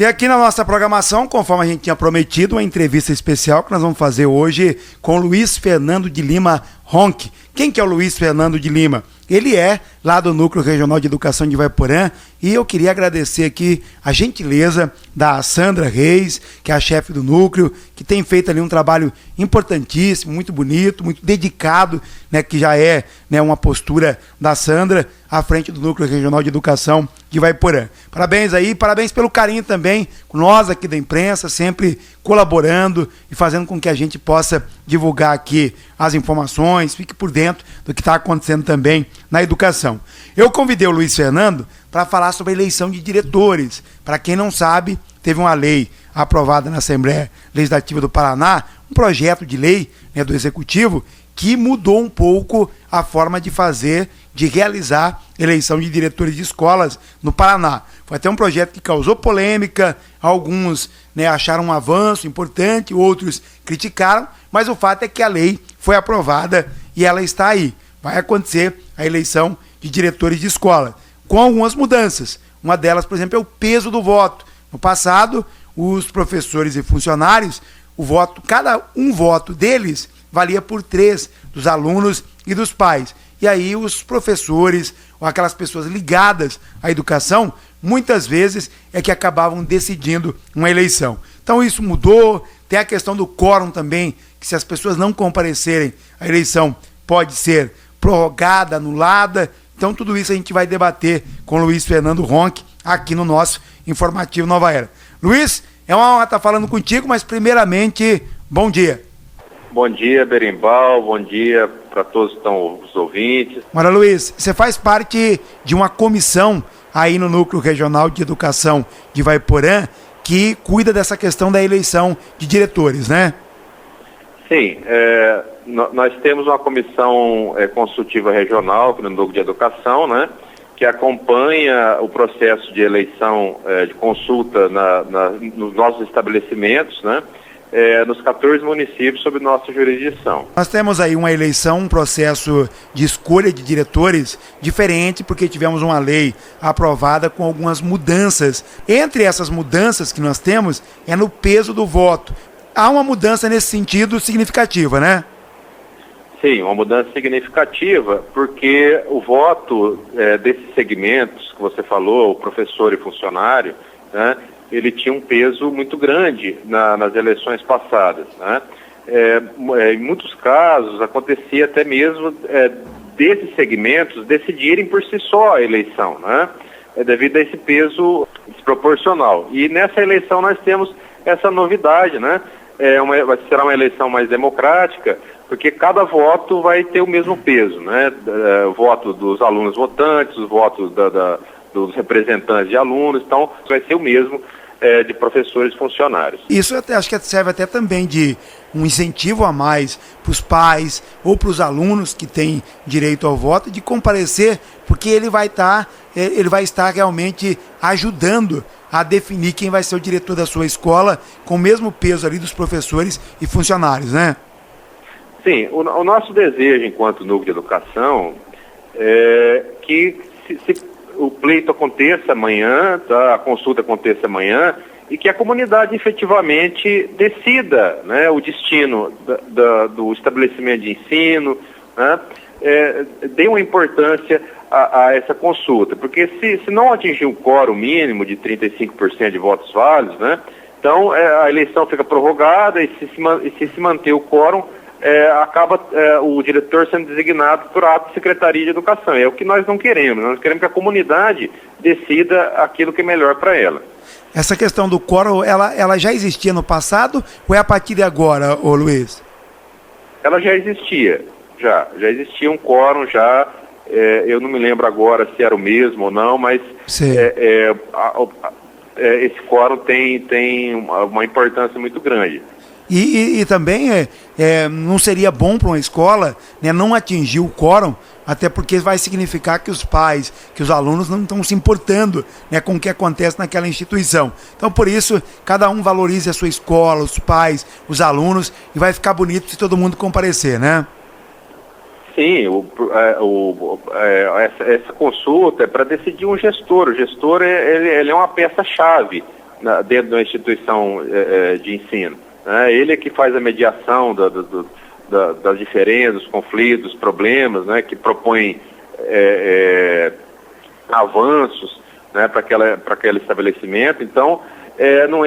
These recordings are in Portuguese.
E aqui na nossa programação, conforme a gente tinha prometido, uma entrevista especial que nós vamos fazer hoje com Luiz Fernando de Lima Ronchi. Quem que é o Luiz Fernando de Lima? Ele é lá do Núcleo Regional de Educação de Ivaiporã e eu queria agradecer aqui a gentileza da Sandra Reis, que é a chefe do núcleo, que tem feito ali um trabalho importantíssimo, muito bonito, muito dedicado, né, que já é, né, uma postura da Sandra à frente do Núcleo Regional de Educação de Ivaiporã. Parabéns aí, parabéns pelo carinho também com nós aqui da imprensa, sempre colaborando e fazendo com que a gente possa divulgar aqui as informações, fique por dentro do que está acontecendo também na educação. Eu convidei o Luiz Fernando para falar sobre a eleição de diretores. Para quem não sabe, teve uma lei aprovada na Assembleia Legislativa do Paraná, um projeto de lei, né, do Executivo, que mudou um pouco a forma de fazer, de realizar eleição de diretores de escolas no Paraná. Foi até um projeto que causou polêmica, alguns, né, acharam um avanço importante, outros criticaram, mas o fato é que a lei foi aprovada e ela está aí. Vai acontecer a eleição de diretores de escola, com algumas mudanças. Uma delas, por exemplo, é o peso do voto. No passado, os professores e funcionários, cada um voto deles valia por 3 dos alunos e dos pais. E aí os professores, ou aquelas pessoas ligadas à educação, muitas vezes é que acabavam decidindo uma eleição. Então isso mudou, tem a questão do quórum também, que se as pessoas não comparecerem, a eleição pode ser prorrogada, anulada. Então tudo isso a gente vai debater com o Luiz Fernando Ronchi aqui no nosso Informativo Nova Era. Luiz, é uma honra estar falando contigo, mas primeiramente, bom dia. Bom dia, Berimbau, bom dia para todos que estão os ouvintes. Mara Luiz, você faz parte de uma comissão aí no Núcleo Regional de Educação de Ivaiporã que cuida dessa questão da eleição de diretores, né? Sim, nós temos uma comissão consultiva regional no Núcleo de Educação, né, que acompanha o processo de eleição, de consulta nos nossos estabelecimentos, né, nos 14 municípios sob nossa jurisdição. Nós temos aí uma eleição, um processo de escolha de diretores diferente, porque tivemos uma lei aprovada com algumas mudanças. Entre essas mudanças que nós temos é no peso do voto. Há uma mudança nesse sentido significativa, né? Sim, uma mudança significativa, porque o voto desses segmentos que você falou, o professor e funcionário, né, ele tinha um peso muito grande nas eleições passadas, né? Em muitos casos acontecia até mesmo desses segmentos decidirem por si só a eleição, né? Devido a esse peso desproporcional. E nessa eleição nós temos essa novidade, né? Será uma eleição mais democrática, porque cada voto vai ter o mesmo peso, né? O voto dos alunos votantes, os votos dos representantes de alunos, então vai ser o mesmo de professores e funcionários. Isso acho que serve até também de um incentivo a mais para os pais ou para os alunos que têm direito ao voto de comparecer, porque ele vai estar realmente ajudando a definir quem vai ser o diretor da sua escola, com o mesmo peso ali dos professores e funcionários, né? Sim, o nosso desejo enquanto núcleo de educação é que se o pleito aconteça amanhã, tá? A consulta aconteça amanhã, e que a comunidade efetivamente decida, né, o destino do estabelecimento de ensino, né, dê uma importância a essa consulta, porque se não atingir o quórum mínimo de 35% de votos válidos, né, então a eleição fica prorrogada e se manter o quórum, acaba o diretor sendo designado por ato de Secretaria de Educação. É o que nós não queremos. Nós queremos que a comunidade decida aquilo que é melhor para ela. Essa questão do quórum, ela já existia no passado ou é a partir de agora, ô Luiz? Ela já existia. Já existia um quórum, eu não me lembro agora se era o mesmo ou não, mas esse quórum tem uma importância muito grande. E também não seria bom para uma escola, né, não atingir o quórum, até porque vai significar que os pais, que os alunos não estão se importando, né, com o que acontece naquela instituição. Então, por isso, cada um valorize a sua escola, os pais, os alunos, e vai ficar bonito se todo mundo comparecer, né? Sim, essa consulta é para decidir um gestor. O gestor ele é uma peça-chave dentro de uma instituição de ensino. Né? Ele é que faz a mediação das diferenças, dos conflitos, dos problemas, né? Que propõe avanços, né? Para aquele estabelecimento. Então, não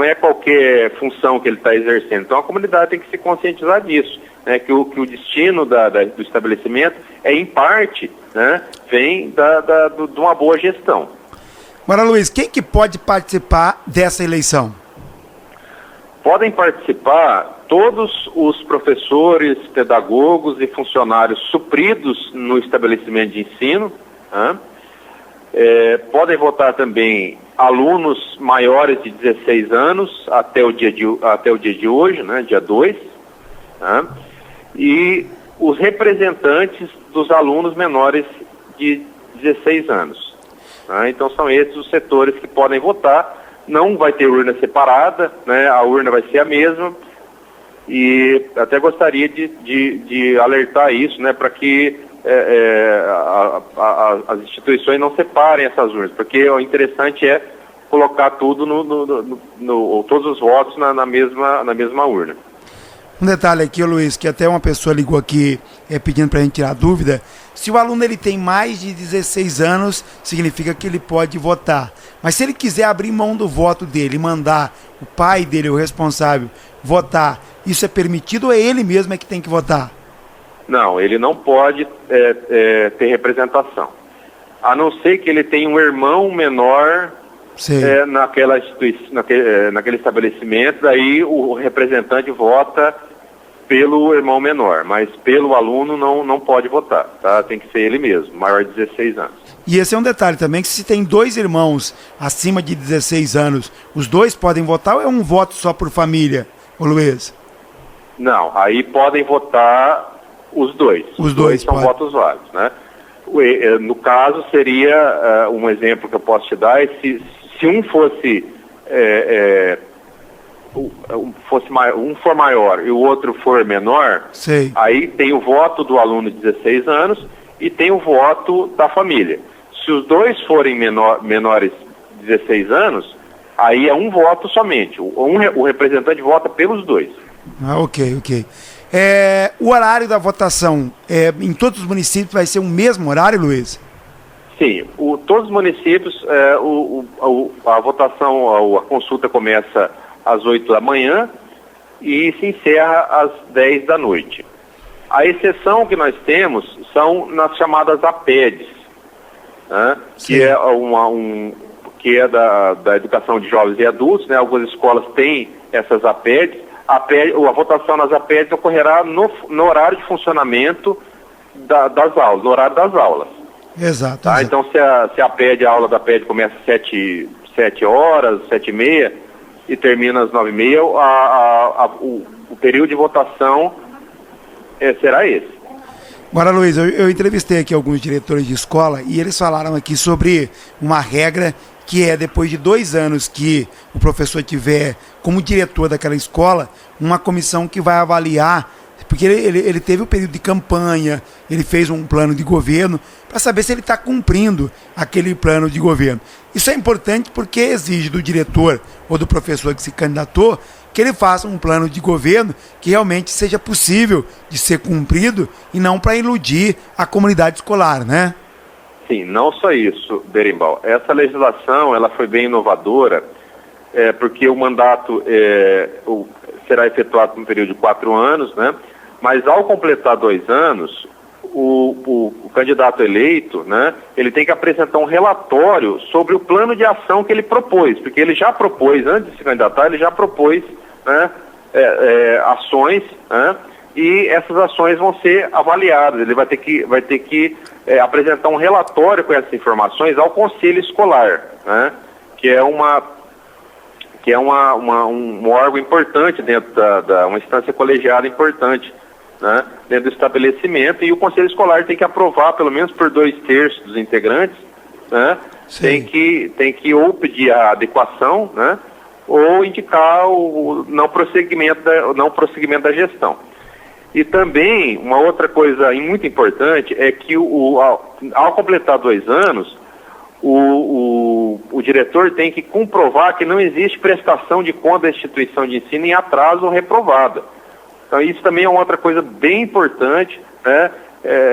é qualquer função que ele está exercendo. Então, a comunidade tem que se conscientizar disso, né? Que o destino do estabelecimento em parte, né? Vem de uma boa gestão. Agora, Luiz, quem que pode participar dessa eleição? Podem participar todos os professores, pedagogos e funcionários supridos no estabelecimento de ensino. Né? Podem votar também alunos maiores de 16 anos até o dia de hoje, né? Dia 2. Né? E os representantes dos alunos menores de 16 anos. Né? Então são esses os setores que podem votar. Não vai ter urna separada, né? A urna vai ser a mesma, e até gostaria de alertar isso, né? Para que as instituições não separem essas urnas, porque o interessante é colocar tudo todos os votos na mesma urna. Um detalhe aqui, Luiz, que até uma pessoa ligou aqui pedindo para a gente tirar dúvida. Se o aluno ele tem mais de 16 anos, significa que ele pode votar. Mas se ele quiser abrir mão do voto dele e mandar o pai dele, o responsável, votar, isso é permitido ou é ele mesmo que tem que votar? Não, ele não pode ter representação. A não ser que ele tenha um irmão menor naquele estabelecimento, daí o representante vota pelo irmão menor, mas pelo aluno não pode votar, tá? Tem que ser ele mesmo, maior de 16 anos. E esse é um detalhe também, que se tem dois irmãos acima de 16 anos, os dois podem votar ou é um voto só por família, ô Luiz? Não, aí podem votar os dois. Os dois são votos válidos, né? No caso, seria um exemplo que eu posso te dar, se um fosse um for maior e o outro for menor, sei, aí tem o voto do aluno de 16 anos e tem o voto da família. Se os dois forem menores de 16 anos, aí é um voto somente. O representante vota pelos dois. Ok. O horário da votação, em todos os municípios vai ser o mesmo horário, Luiz? Sim, todos os municípios, a votação, a consulta começa às 8 da manhã e se encerra às 10 da noite. A exceção que nós temos são nas chamadas APEDs, né? Que é da educação de jovens e adultos, né? Algumas escolas têm essas APEDs. A votação nas APEDs ocorrerá no horário de funcionamento das aulas, no horário das aulas. Exato. Tá? Então, se a aula da APED começa às 7 horas, 7h30 e termina às 9h30, o período de votação será esse. Agora, Luiz, eu entrevistei aqui alguns diretores de escola e eles falaram aqui sobre uma regra que é depois de 2 anos que o professor tiver como diretor daquela escola, uma comissão que vai avaliar, porque ele teve o período de campanha, ele fez um plano de governo, para saber se ele está cumprindo aquele plano de governo. Isso é importante porque exige do diretor ou do professor que se candidatou que ele faça um plano de governo que realmente seja possível de ser cumprido e não para iludir a comunidade escolar, né? Sim, não só isso, Berimbau. Essa legislação ela foi bem inovadora, porque o mandato será efetuado por um período de 4 anos, né? Mas ao completar 2 anos, o candidato eleito, né, ele tem que apresentar um relatório sobre o plano de ação que ele propôs, porque ele já propôs, antes de se candidatar, ele já propôs, né, ações, né, e essas ações vão ser avaliadas. Ele vai ter que apresentar um relatório com essas informações ao conselho escolar, né, que é um órgão importante dentro uma instância colegiada importante, né, dentro do estabelecimento, e o conselho escolar tem que aprovar pelo menos por 2/3 dos integrantes, né, tem que ou pedir a adequação, né, ou indicar o não prosseguimento da gestão. E também uma outra coisa muito importante é que ao completar 2 anos, o diretor tem que comprovar que não existe prestação de conta da instituição de ensino em atraso ou reprovada. Então isso também é uma outra coisa bem importante, né?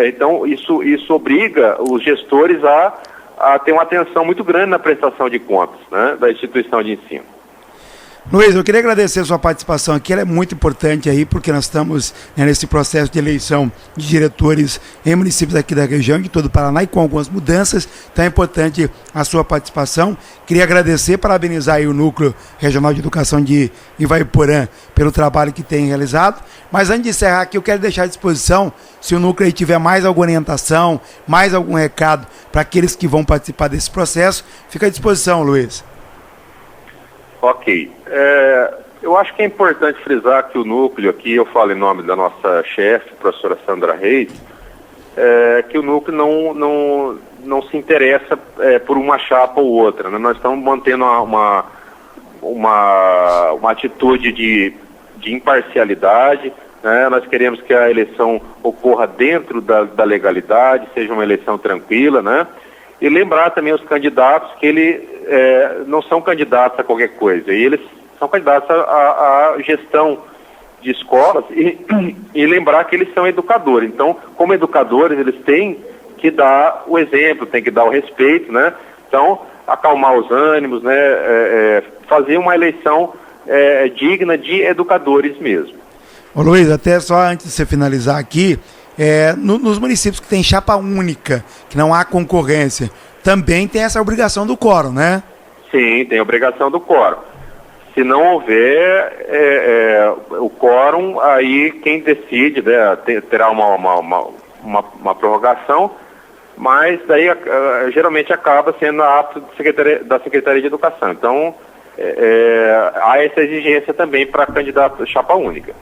Então isso obriga os gestores a ter uma atenção muito grande na prestação de contas, né, da instituição de ensino. Luiz, eu queria agradecer a sua participação aqui, ela é muito importante aí, porque nós estamos, né, nesse processo de eleição de diretores em municípios aqui da região, de todo o Paraná, e com algumas mudanças, então é importante a sua participação. Queria agradecer, parabenizar aí o Núcleo Regional de Educação de Ivaiporã pelo trabalho que tem realizado, mas antes de encerrar aqui, eu quero deixar à disposição, se o Núcleo aí tiver mais alguma orientação, mais algum recado para aqueles que vão participar desse processo, fica à disposição, Luiz. Ok. Eu acho que é importante frisar que o núcleo aqui, eu falo em nome da nossa chefe, professora Sandra Reis, que o núcleo não se interessa por uma chapa ou outra, né? Nós estamos mantendo uma atitude de imparcialidade, né? Nós queremos que a eleição ocorra dentro da legalidade, seja uma eleição tranquila, né? E lembrar também os candidatos que eles não são candidatos a qualquer coisa, e eles são candidatos à gestão de escolas e lembrar que eles são educadores. Então, como educadores, eles têm que dar o exemplo, têm que dar o respeito, né? Então, acalmar os ânimos, né? Fazer uma eleição digna de educadores mesmo. Ô Luiz, até só antes de você finalizar aqui, nos municípios que tem chapa única, que não há concorrência, também tem essa obrigação do quórum, né? Sim, tem a obrigação do quórum. Se não houver o quórum, aí quem decide, né, terá uma prorrogação, mas daí geralmente acaba sendo a ato da Secretaria de Educação. Então, há essa exigência também para candidato chapa única.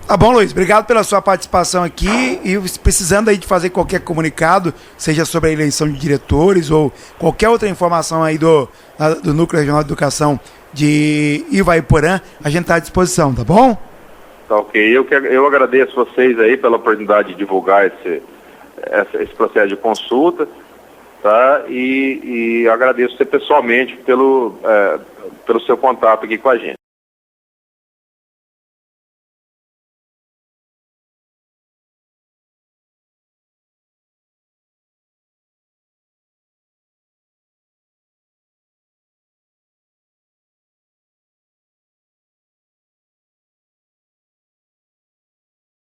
Tá bom, Luiz, obrigado pela sua participação aqui, e precisando aí de fazer qualquer comunicado, seja sobre a eleição de diretores ou qualquer outra informação aí do Núcleo Regional de Educação de Ivaiporã, a gente está à disposição, tá bom? Tá ok, eu agradeço vocês aí pela oportunidade de divulgar esse processo de consulta, tá? E agradeço você pessoalmente pelo seu contato aqui com a gente.